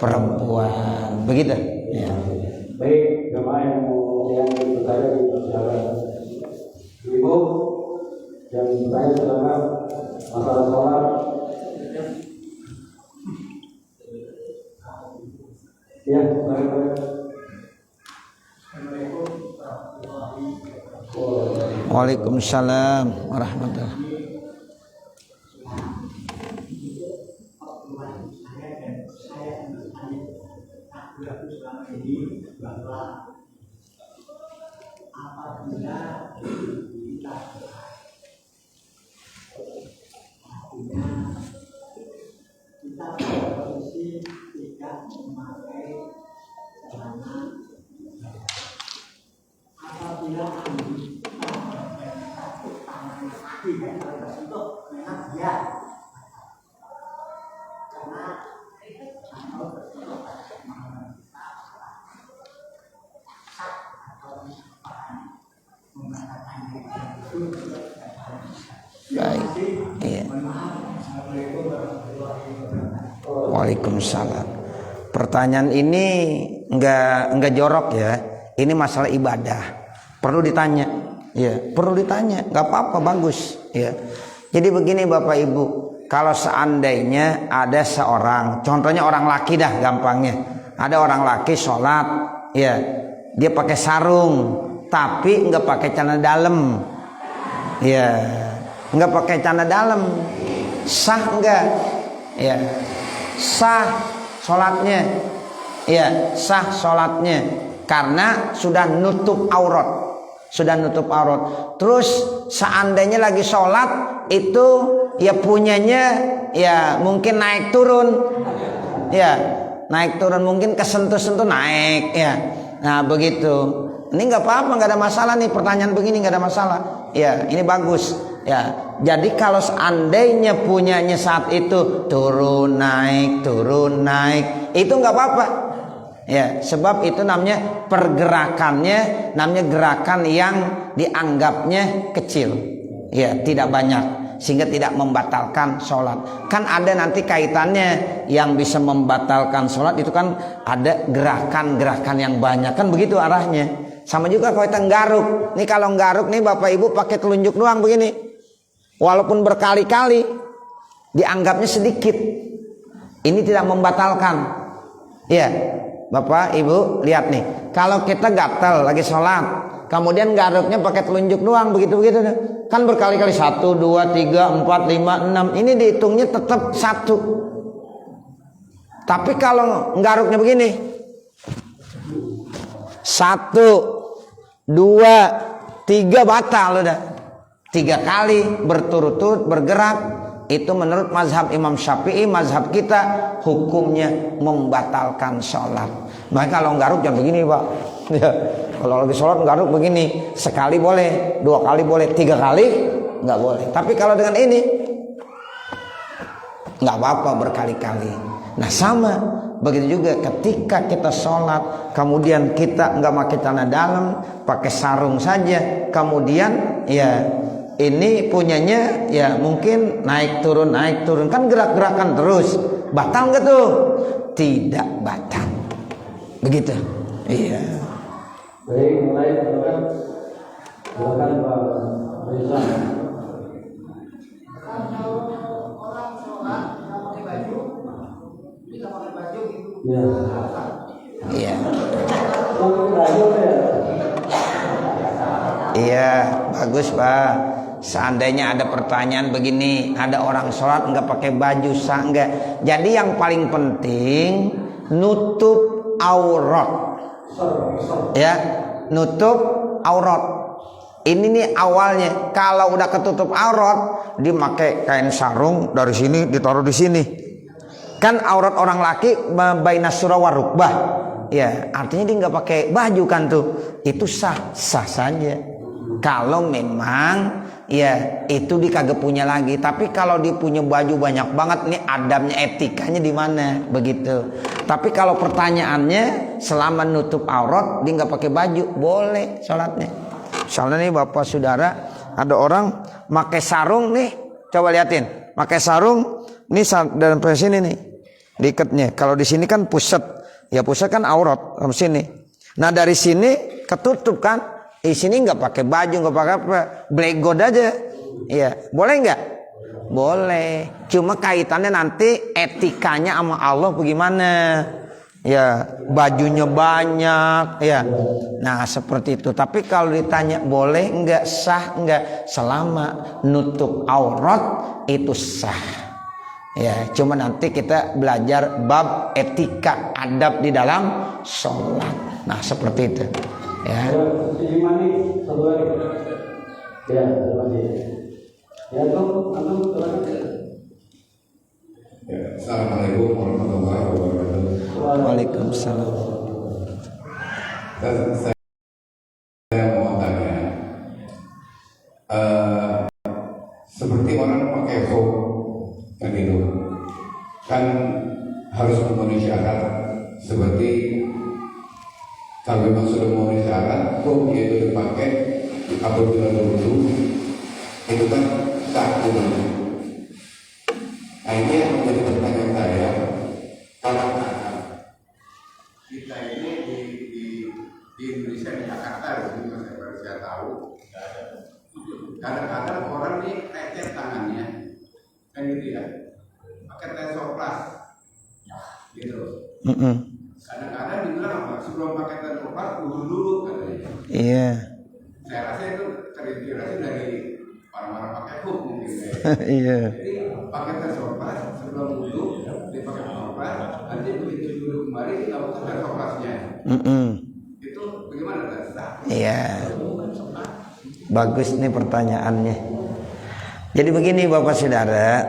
perempuan. Begitu ya. Baik, jemaah yang berada di perjalanan ibu yang bertanya tentang masalah sholat. Ya, Waalaikumsalam warahmatullahi. Baik, iya. Waalaikumsalam. Pertanyaan ini enggak jorok ya. Ini masalah ibadah. Perlu ditanya. Ya, perlu ditanya. Enggak apa-apa, bagus. Ya. Jadi begini Bapak Ibu, kalau seandainya ada seorang, contohnya orang laki dah gampangnya. Ada orang laki sholat, ya, dia pakai sarung, tapi enggak pakai celana dalam. Ya, enggak pakai celana dalam. Sah enggak? Ya. Sah sholatnya. Ya, sah sholatnya karena sudah nutup aurat. Sudah nutup aurat. Terus seandainya lagi sholat itu ya punyanya ya mungkin naik turun. Ya, naik turun mungkin kesentuh-sentuh naik ya. Nah, begitu. Ini enggak apa-apa, enggak ada masalah nih, pertanyaan begini enggak ada masalah. Ya, ini bagus. Ya, jadi kalau seandainya punyanya saat itu turun naik, itu enggak apa-apa. Ya, sebab itu namanya pergerakannya, namanya gerakan yang dianggapnya kecil. Ya, tidak banyak, sehingga tidak membatalkan sholat. Kan ada nanti kaitannya yang bisa membatalkan sholat itu kan ada gerakan-gerakan yang banyak, kan begitu arahnya. Sama juga kalau kita nggaruk. Nih kalau nggaruk nih Bapak Ibu pakai telunjuk doang begini. Walaupun berkali-kali dianggapnya sedikit. Ini tidak membatalkan. Ya, Bapak Ibu lihat nih. Kalau kita gatal lagi sholat, kemudian garuknya pakai telunjuk doang begitu-begitu. Kan berkali-kali 1, 2, 3, 4, 5, 6. Ini dihitungnya tetap 1. Tapi kalau garuknya begini. 1, 2, 3 batal udah. 3 kali berturut-turut bergerak itu menurut mazhab Imam Syafi'i, mazhab kita hukumnya membatalkan sholat. Maka kalau nggaruk jangan begini Pak. Ya, kalau lagi sholat nggaruk begini, sekali boleh, 2 kali boleh, 3 kali nggak boleh. Tapi kalau dengan ini nggak apa-apa berkali-kali. Nah sama begitu juga ketika kita sholat, kemudian kita nggak pakai celana dalam, pakai sarung saja, kemudian ya ini punyanya ya mungkin naik turun kan gerak-gerakan terus, batal nggak tuh? Tidak batal. Begitu. Iya. Baik, mulai silakan. Silakan Pak Rizwan. Kalau orang sholat nggak pakai baju, bisa pakai baju gitu. Ya. Iya. Pakai baju ya. Iya, bagus Pak. Seandainya ada pertanyaan begini, ada orang sholat nggak pakai baju sah nggak? Jadi yang paling penting nutup aurat, ya, nutup aurat. Ini nih awalnya. Kalau udah ketutup aurat, dia pakai kain sarung dari sini ditaruh di sini. Kan aurat orang laki baina surah wa rukbah. Ya, artinya dia nggak pakai baju kan tuh. Itu sah saja. Kalau memang ya itu dia kagak punya lagi. Tapi kalau dia punya baju banyak banget, nih adabnya etikanya di mana begitu. Tapi kalau pertanyaannya selama nutup aurat dia nggak pakai baju, boleh sholatnya. Misalnya nih bapak saudara, ada orang pakai sarung nih, coba liatin, pakai sarung nih dalam sini nih diikatnya. Kalau di sini kan pusat, ya pusat kan aurat di sini. Nah dari sini ketutup kan. Di sini nggak pakai baju, nggak pakai apa, blegod aja, iya, boleh nggak? Boleh. Cuma kaitannya nanti etikanya sama Allah bagaimana? Ya, bajunya banyak, ya. Nah seperti itu. Tapi kalau ditanya boleh nggak, sah nggak, selama nutup aurat itu sah. Ya, cuma nanti kita belajar bab etika adab di dalam sholat. Nah seperti itu. Ya. Sisi mani satu lagi. Ya, lagi. Ya, tuh, antum silakan. Ya, Assalamualaikum warahmatullahi wabarakatuh. Waalaikumsalam. Saya mau tanya, seperti orang pakai rok kan gitu, kan harus memenuhi syarat seperti kalau memang sudah memenuhi syarat, rok itu dipakai apabila berwudu itu kan sah hukumnya. Nah ini yang menjadi pertanyaan saya, kalau kita ini di Indonesia, di Jakarta, ini saya tahu, kadang-kadang orang ini lecet tangannya, kan gitu ya, pakai tensorplas, gitu. Kadang-kadang dibilang apa? Sebelum pakai tensorplas, wudu dulu katanya. Iya. Saya rasa itu terinspirasi dari orang-orang pakai hook mungkin. Iya. Jadi pakai tensorplas sebelum wudu, dipakai tensorplas, nanti begitu dulu kembali kita buka tensorplasnya. Itu bagaimana dasar? Iya. Bagus nih pertanyaannya. Jadi begini Bapak Saudara,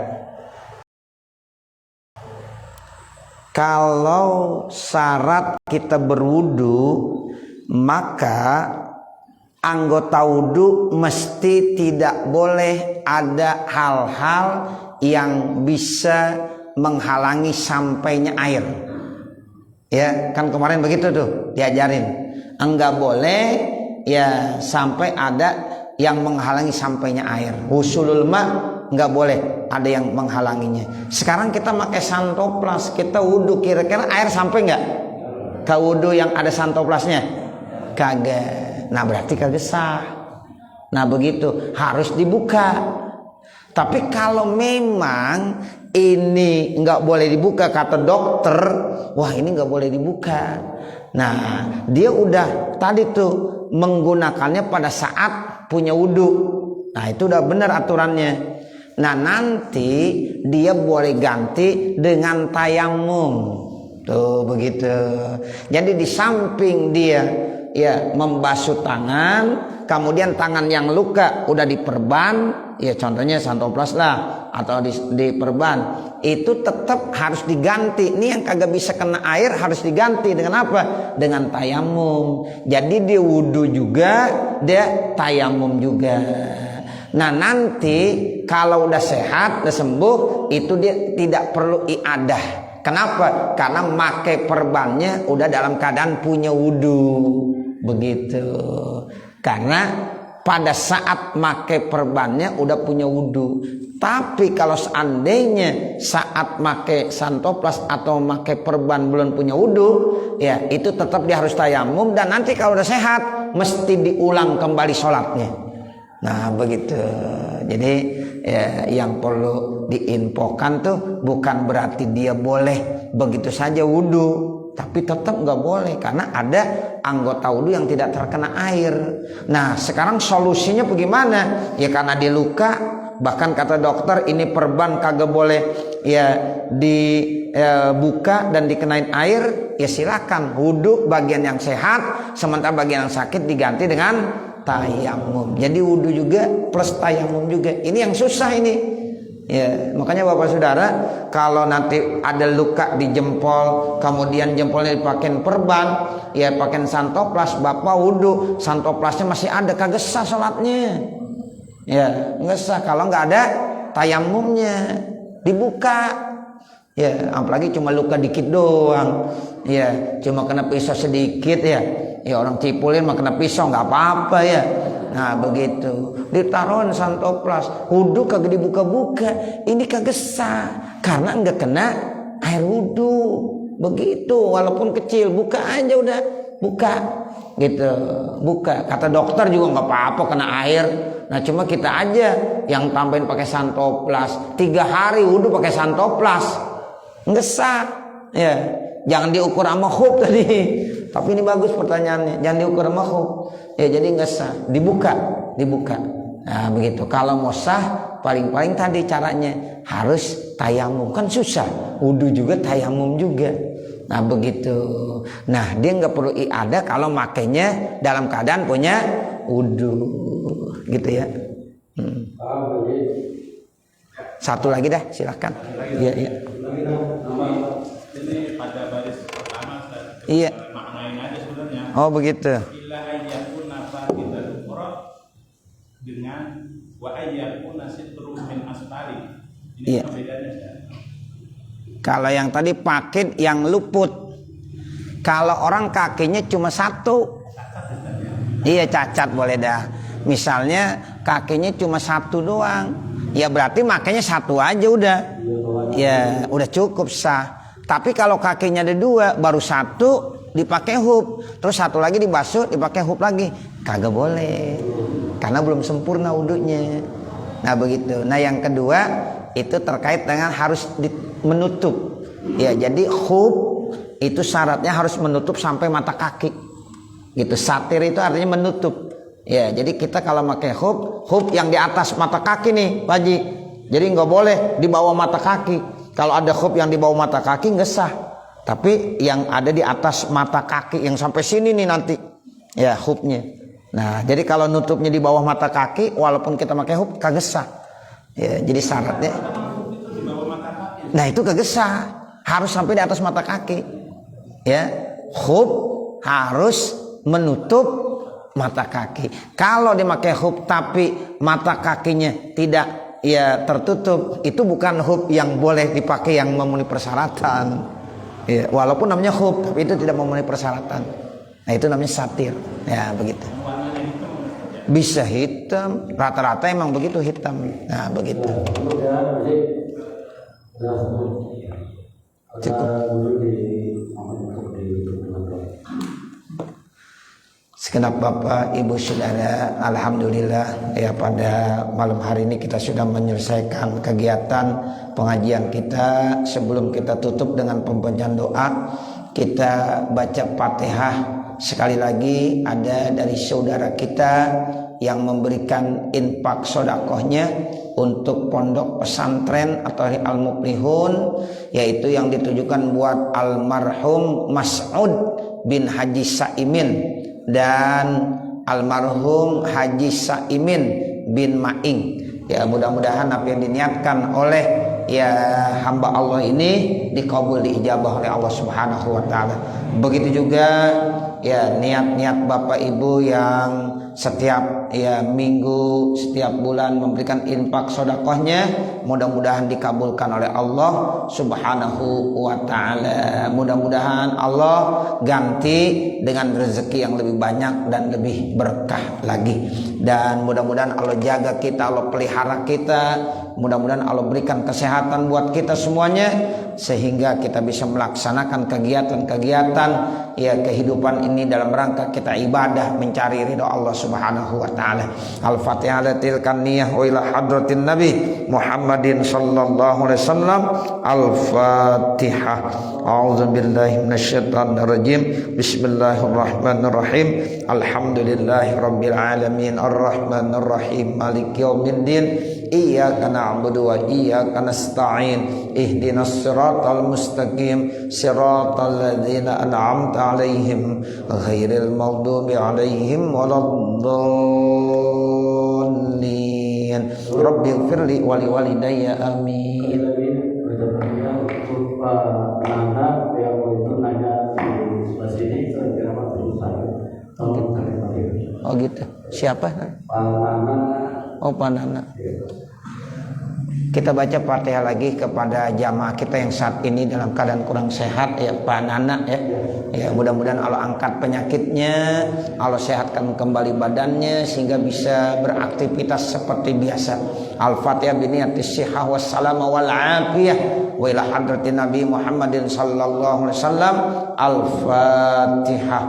kalau syarat kita berwudu, maka anggota wudu mesti tidak boleh ada hal-hal yang bisa menghalangi sampainya air. Ya, kan kemarin begitu tuh diajarin. Enggak boleh ya sampai ada yang menghalangi sampainya air. Wusulul ma enggak boleh ada yang menghalanginya. Sekarang kita pakai santoplas, kita wudu, kira-kira air sampai enggak ke wudu yang ada santoplasnya? Kagak. Nah berarti kagak sah. Nah begitu, harus dibuka. Tapi kalau memang ini nggak boleh dibuka kata dokter, wah ini nggak boleh dibuka. Nah dia udah tadi tuh menggunakannya pada saat punya wudu. Nah itu udah benar aturannya. Nah nanti dia boleh ganti dengan tayamum. Tuh begitu. Jadi di samping dia ya membasuh tangan, kemudian tangan yang luka udah diperban, ya contohnya santoplas lah atau diperban, itu tetap harus diganti. Ini yang kagak bisa kena air harus diganti dengan apa? Dengan tayamum. Jadi dia wudu juga, dia tayamum juga. Nah nanti kalau udah sehat, udah sembuh, itu dia tidak perlu iadah. Kenapa? Karena pakai perbannya udah dalam keadaan punya wudu. Begitu. Karena pada saat pakai perbannya udah punya wudu. Tapi kalau seandainya saat pakai santoplas atau pakai perban belum punya wudu, ya itu tetap dia harus tayamum, dan nanti kalau udah sehat mesti diulang kembali sholatnya. Nah begitu. Jadi ya, yang perlu diinfokan tuh bukan berarti dia boleh begitu saja wudu, tapi tetap nggak boleh karena ada anggota wudu yang tidak terkena air. Nah sekarang solusinya bagaimana? Ya karena dia luka, bahkan kata dokter ini perban kagak boleh ya dibuka dan dikenain air, ya silakan wudu bagian yang sehat, sementara bagian yang sakit diganti dengan tayamum. Jadi wudu juga plus tayamum juga. Ini yang susah ini. Ya, makanya Bapak Saudara, kalau nanti ada luka di jempol, kemudian jempolnya dipakai perban, ya pakai santoplas, Bapak wudu, santoplasnya masih ada, kagak sah salatnya. Ya, nggak sah kalau nggak ada tayamumnya. Dibuka. Ya, apalagi cuma luka dikit doang. Ya, cuma kena pisau sedikit ya. Ya orang cipulin mah kena pisau nggak apa-apa ya. Nah begitu. Ditaruhin santoplas, wudu kagak dibuka-buka. Ini kagak sah karena nggak kena air wudu. Begitu, walaupun kecil, buka aja udah, buka. Gitu, buka. Kata dokter juga nggak apa-apa kena air. Nah cuma kita aja yang tambahin pakai santoplas. 3 hari wudu pakai santoplas. Nggak sah. Ya, jangan diukur sama khuf tadi. Tapi ini bagus pertanyaannya, jangan diukur sama khuf. Ya jadi nggak sah, dibuka. Nah begitu. Kalau mau sah, paling-paling tadi caranya harus tayamum. Kan susah, wudu juga tayamum juga. Nah begitu. Nah dia nggak perlu iadah kalau makainya dalam keadaan punya wudu, gitu ya. Satu lagi dah, silakan. Iya. Ini pada baris pertama Iya. maknain aja sebenarnya. Oh begitu. Illa ayyakun nafaqidan ukhra dengan wa ayyakun sitrum min asfari. Ini Iya. perbedaannya ya. Kalau yang tadi pakit yang luput. Kalau orang kakinya cuma satu. Iya cacat boleh dah. Misalnya kakinya cuma satu doang. Ya berarti makanya satu aja udah. Ya udah cukup sah. Tapi kalau kakinya ada 2, baru satu dipakai hub, terus satu lagi dibasuh dipakai hub lagi, kagak boleh. Karena belum sempurna wudunya. Nah begitu. Nah yang kedua itu terkait dengan harus menutup. Ya jadi hub itu syaratnya harus menutup sampai mata kaki. Gitu. Satir itu artinya menutup. Ya jadi kita kalau pakai hub yang di atas mata kaki nih, Pak Haji. Jadi nggak boleh di bawah mata kaki. Kalau ada khuf yang di bawah mata kaki nggak sah. Tapi yang ada di atas mata kaki yang sampai sini nih nanti ya khufnya. Nah jadi kalau nutupnya di bawah mata kaki, walaupun kita pakai khuf kagak sah. Ya jadi syaratnya. Nah itu kagak sah. Harus sampai di atas mata kaki. Ya khuf harus menutup mata kaki. Kalau dipakai khuf tapi mata kakinya tidak ya tertutup, itu bukan hub yang boleh dipakai yang memenuhi persyaratan. Ya, walaupun namanya hub, tapi itu tidak memenuhi persyaratan. Nah itu namanya satir. Ya begitu. Bisa hitam, rata-rata emang begitu hitam. Nah begitu. Cukup. Segenap Bapak, Ibu, Saudara, alhamdulillah ya pada malam hari ini kita sudah menyelesaikan kegiatan pengajian kita. Sebelum kita tutup dengan pembacaan doa, kita baca Fatihah. Sekali lagi ada dari saudara kita yang memberikan infak sodakohnya untuk pondok pesantren atau Al-Muflihun, yaitu yang ditujukan buat almarhum Mas'ud bin Haji Saimin dan almarhum Haji Saimin bin Maing. Ya, mudah-mudahan apa yang diniatkan oleh ya hamba Allah ini dikabul, diijabah oleh Allah Subhanahu wa taala. Begitu juga ya niat-niat Bapak Ibu yang setiap ya minggu, setiap bulan memberikan infak sedekahnya, mudah-mudahan dikabulkan oleh Allah Subhanahu wa taala. Mudah-mudahan Allah ganti dengan rezeki yang lebih banyak dan lebih berkah lagi. Dan mudah-mudahan Allah jaga kita, Allah pelihara kita, mudah-mudahan Allah berikan kesehatan buat kita semuanya sehingga kita bisa melaksanakan kegiatan-kegiatan ya kehidupan ini dalam rangka kita ibadah mencari ridha Allah Subhanahu wa taala. Al-Fatihah tilkan niyah wa ila hadratin Nabi Muhammadin sallallahu alaihi wasallam. Al-Fatihah. A'udzubillahi minasyaitonir rajim. Bismillahirrahmanirrahim. Alhamdulillahirabbil alamin arrahmanir rahim maliki yaumiddin. Iyyaka na'budu wa iyyaka nasta'in. Ihdinas siratal mustaqim. Siratal ladzina an'amta 'alaihim ghairil maghdubi alaihim waladdallin. Rabbighfirli wa liwalidayya amin. Pak Nana yang itu nanya di sebelah sini kira-kira waktu saya. Oh gitu. Siapa? Pak Nana. Oh, Pak Nana. Kita baca Fatihah lagi kepada jamaah kita yang saat ini dalam keadaan kurang sehat ya Pak Nana ya. Ya mudah-mudahan Allah angkat penyakitnya, Allah sehatkan kembali badannya sehingga bisa beraktivitas seperti biasa. Al-Fatihah biniyatis sihah wassalam wal afiyah wa ila hadratin Nabi Muhammadin sallallahu alaihi wasallam. Al-Fatihah.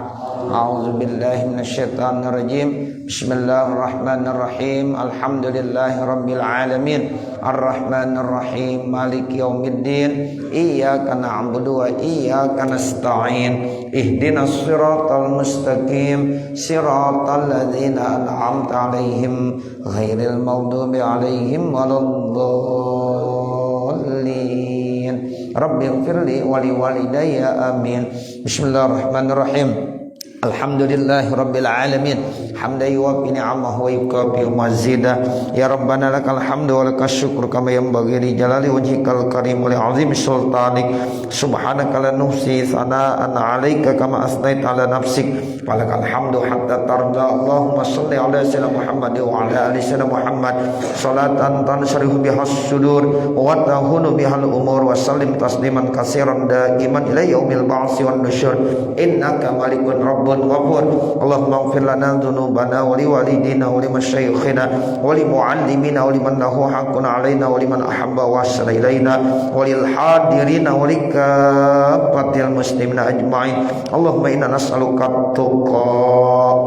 A'udzubillahi minasyaitonir rajim. Bismillahirrahmanirrahim. Alhamdulillahirabbil alamin. Arrahmanir rahim. Maliki yaumiddin. Iyyaka na'budu wa iyyaka nasta'in. Ihdinas siratal mustaqim. Siratal ladzina an'amta 'alaihim ghairil maghdubi 'alaihim waladdallin. Rabbighfirli wa liwalidayya amin. Bismillahirrahmanirrahim. Alhamdulillahi rabbil alamin. Hamdan yuwaffi ni'amahu wa yukafi mazida. Ya Rabbana lakal hamdu wa lakas syukru kama yanbaghi li jalali wajhikal karim wa li 'azimi sultanik. Subhanaka la nuhsi sana'an 'alaika kama asnaita 'ala nafsik. Walakal hamdu hatta tarda. Allahumma shalli 'ala sayyidina Muhammad wa 'ala ali sayyidina Muhammad salatan tansharihu bihas sudur wa tahunu bihal umur wa sallim tasliman katsiran daiman ila yaumil ba'tsi wan nusyur. Innaka malikun rabbun ghafur. Allahumma ighfir lana dhunubana wa liwalidina wa limasyayikhina wa limuallimina wa liman lahu haqqun alaina wa liman ahabba wa asra ilaina wa lil hadirina wa likaffatil muslimina ajma'in. Allahumma inna nas'aluka tuqa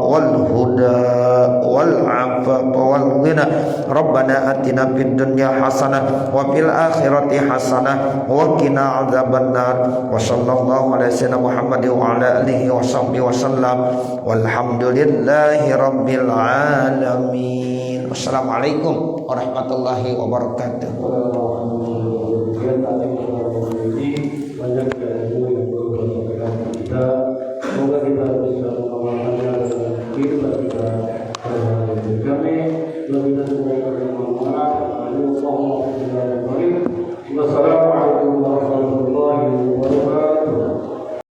wal huda wal afafa wal ghina. Rabbana atina fid dunya hasanah wa fil akhirati hasanah wa qina adzabannar. Wa sallallahu ala sayyidina Muhammad wa ala alihi wa sahbihi wa sallam. Walhamdulillahi rabbil alamin. Wassalamualaikum warahmatullahi wabarakatuh.